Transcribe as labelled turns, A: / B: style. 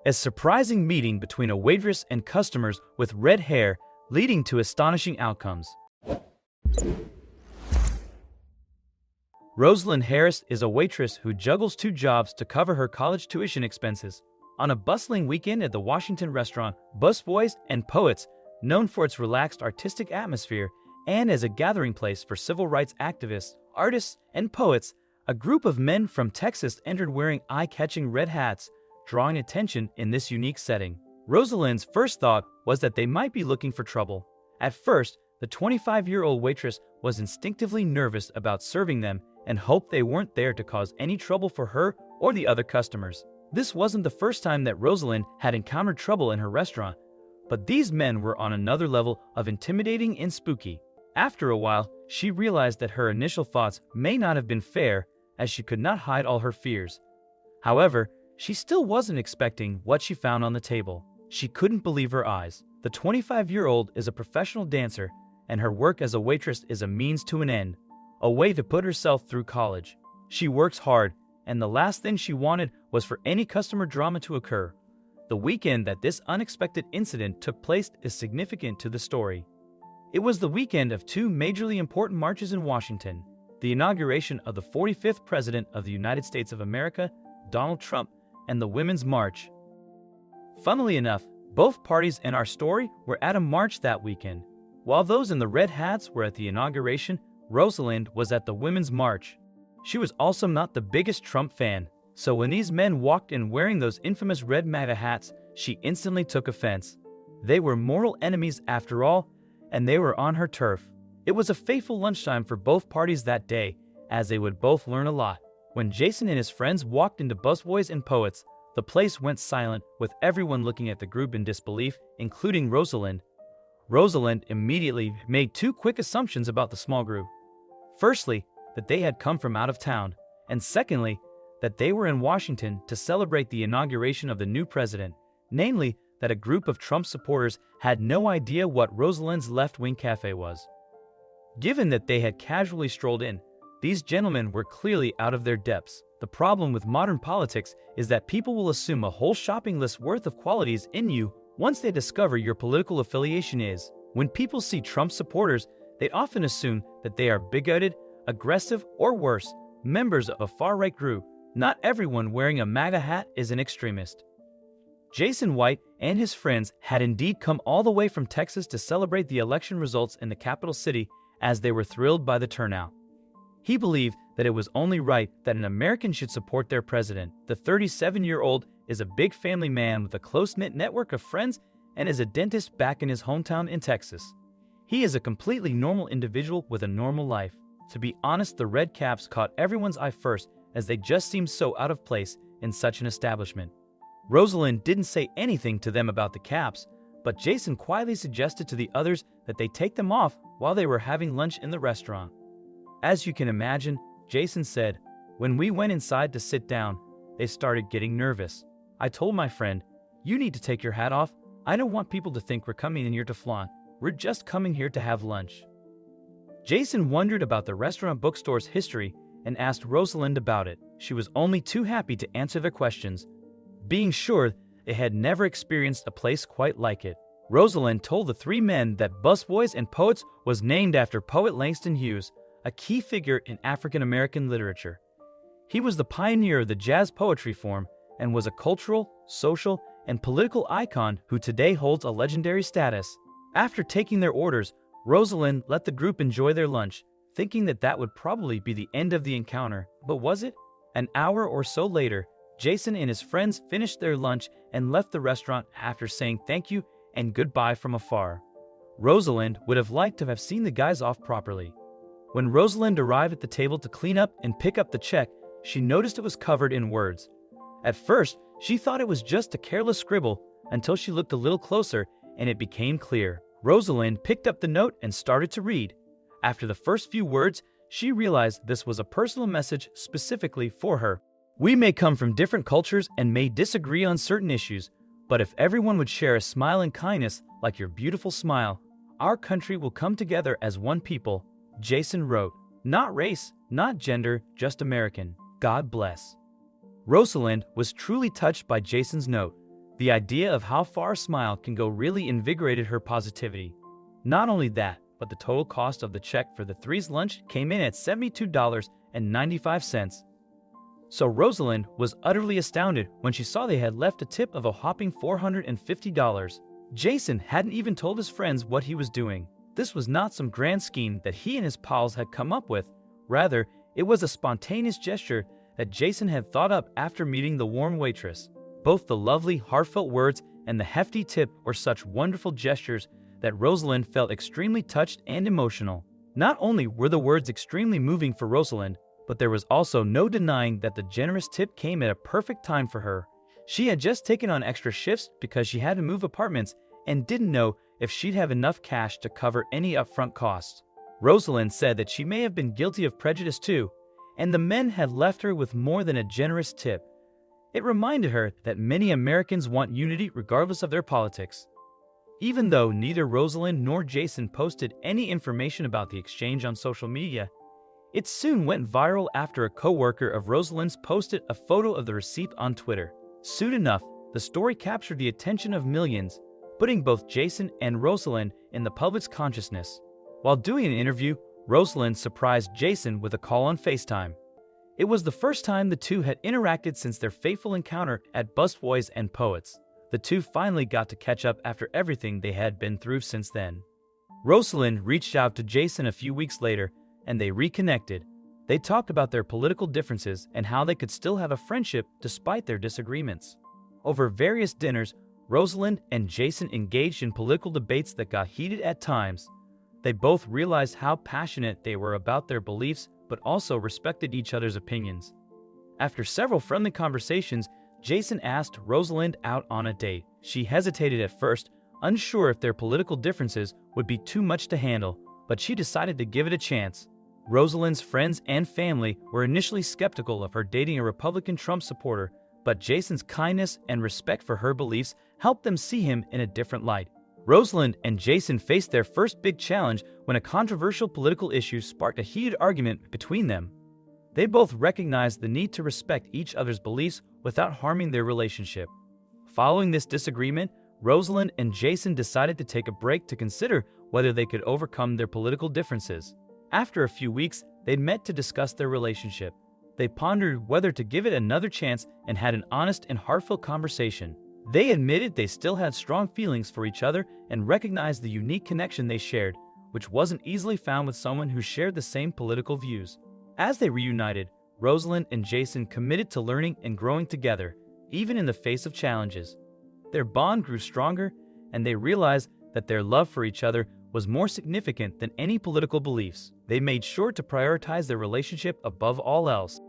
A: A surprising meeting between a waitress and customers with red hair, leading to astonishing outcomes. Rosalind Harris is a waitress who juggles two jobs to cover her college tuition expenses. On a bustling weekend at the Washington restaurant Busboys Poets, known for its relaxed artistic atmosphere and as a gathering place for civil rights activists, artists, and poets, a group of men from Texas entered wearing eye-catching red hats, drawing attention in this unique setting. Rosalind's first thought was that they might be looking for trouble. At first, the 25-year-old waitress was instinctively nervous about serving them and hoped they weren't there to cause any trouble for her or the other customers. This wasn't the first time that Rosalind had encountered trouble in her restaurant, but these men were on another level of intimidating and spooky. After a while, she realized that her initial thoughts may not have been fair, as she could not hide all her fears. However, she still wasn't expecting what she found on the table. She couldn't believe her eyes. The 25-year-old is a professional dancer, and her work as a waitress is a means to an end, a way to put herself through college. She works hard, and the last thing she wanted was for any customer drama to occur. The weekend that this unexpected incident took place is significant to the story. It was the weekend of two majorly important marches in Washington: the inauguration of the 45th President of the United States of America, Donald Trump, and the Women's March. Funnily enough, both parties in our story were at a march that weekend. While those in the red hats were at the inauguration, Rosalind was at the Women's March. She was also not the biggest Trump fan, so when these men walked in wearing those infamous red MAGA hats, she instantly took offense. They were mortal enemies after all, and they were on her turf. It was a fateful lunchtime for both parties that day, as they would both learn a lot. When Jason and his friends walked into Busboys Poets, the place went silent, with everyone looking at the group in disbelief, including Rosalind. Rosalind immediately made two quick assumptions about the small group. Firstly, that they had come from out of town, and secondly, that they were in Washington to celebrate the inauguration of the new president, namely that a group of Trump supporters had no idea what Rosalind's left-wing cafe was. Given that they had casually strolled in, these gentlemen were clearly out of their depths. The problem with modern politics is that people will assume a whole shopping list worth of qualities in you once they discover your political affiliation is. When people see Trump supporters, they often assume that they are bigoted, aggressive, or worse, members of a far-right group. Not everyone wearing a MAGA hat is an extremist. Jason White and his friends had indeed come all the way from Texas to celebrate the election results in the capital city, as they were thrilled by the turnout. He believed that it was only right that an American should support their president. The 37-year-old is a big family man with a close-knit network of friends and is a dentist back in his hometown in Texas. He is a completely normal individual with a normal life. To be honest, the red caps caught everyone's eye first, as they just seemed so out of place in such an establishment. Rosalind didn't say anything to them about the caps, but Jason quietly suggested to the others that they take them off while they were having lunch in the restaurant. As you can imagine, Jason said, "When we went inside to sit down, they started getting nervous. I told my friend, 'You need to take your hat off. I don't want people to think we're coming in here to flaunt. We're just coming here to have lunch.'" Jason wondered about the restaurant bookstore's history and asked Rosalind about it. She was only too happy to answer their questions, being sure they had never experienced a place quite like it. Rosalind told the three men that Busboys Poets was named after poet Langston Hughes, a key figure in African-American literature. He was the pioneer of the jazz poetry form and was a cultural, social, and political icon who today holds a legendary status. After taking their orders, Rosalind let the group enjoy their lunch, thinking that that would probably be the end of the encounter. But was it? An hour or so later, Jason and his friends finished their lunch and left the restaurant after saying thank you and goodbye from afar. Rosalind would have liked to have seen the guys off properly. When Rosalind arrived at the table to clean up and pick up the check, she noticed it was covered in words. At first, she thought it was just a careless scribble until she looked a little closer and it became clear. Rosalind picked up the note and started to read. After the first few words, she realized this was a personal message specifically for her. "We may come from different cultures and may disagree on certain issues, but if everyone would share a smile and kindness like your beautiful smile, our country will come together as one people," Jason wrote. "Not race, not gender, just American. God bless." Rosalind was truly touched by Jason's note. The idea of how far a smile can go really invigorated her positivity. Not only that, but the total cost of the check for the three's lunch came in at $72.95. So Rosalind was utterly astounded when she saw they had left a tip of a whopping $450. Jason hadn't even told his friends what he was doing. This was not some grand scheme that he and his pals had come up with. Rather, it was a spontaneous gesture that Jason had thought up after meeting the warm waitress. Both the lovely, heartfelt words and the hefty tip were such wonderful gestures that Rosalind felt extremely touched and emotional. Not only were the words extremely moving for Rosalind, but there was also no denying that the generous tip came at a perfect time for her. She had just taken on extra shifts because she had to move apartments and didn't know if she'd have enough cash to cover any upfront costs. Rosalind said that she may have been guilty of prejudice too, and the men had left her with more than a generous tip. It reminded her that many Americans want unity regardless of their politics. Even though neither Rosalind nor Jason posted any information about the exchange on social media, it soon went viral after a co-worker of Rosalind's posted a photo of the receipt on Twitter. Soon enough, the story captured the attention of millions, putting both Jason and Rosalind in the public's consciousness. While doing an interview, Rosalind surprised Jason with a call on FaceTime. It was the first time the two had interacted since their fateful encounter at Busboys Poets. The two finally got to catch up after everything they had been through since then. Rosalind reached out to Jason a few weeks later, and they reconnected. They talked about their political differences and how they could still have a friendship despite their disagreements. Over various dinners, Rosalind and Jason engaged in political debates that got heated at times. They both realized how passionate they were about their beliefs, but also respected each other's opinions. After several friendly conversations, Jason asked Rosalind out on a date. She hesitated at first, unsure if their political differences would be too much to handle, but she decided to give it a chance. Rosalind's friends and family were initially skeptical of her dating a Republican Trump supporter, but Jason's kindness and respect for her beliefs helped them see him in a different light. Rosalind and Jason faced their first big challenge when a controversial political issue sparked a heated argument between them. They both recognized the need to respect each other's beliefs without harming their relationship. Following this disagreement, Rosalind and Jason decided to take a break to consider whether they could overcome their political differences. After a few weeks, they met to discuss their relationship. They pondered whether to give it another chance and had an honest and heartfelt conversation. They admitted they still had strong feelings for each other and recognized the unique connection they shared, which wasn't easily found with someone who shared the same political views. As they reunited, Rosalind and Jason committed to learning and growing together, even in the face of challenges. Their bond grew stronger, and they realized that their love for each other was more significant than any political beliefs. They made sure to prioritize their relationship above all else.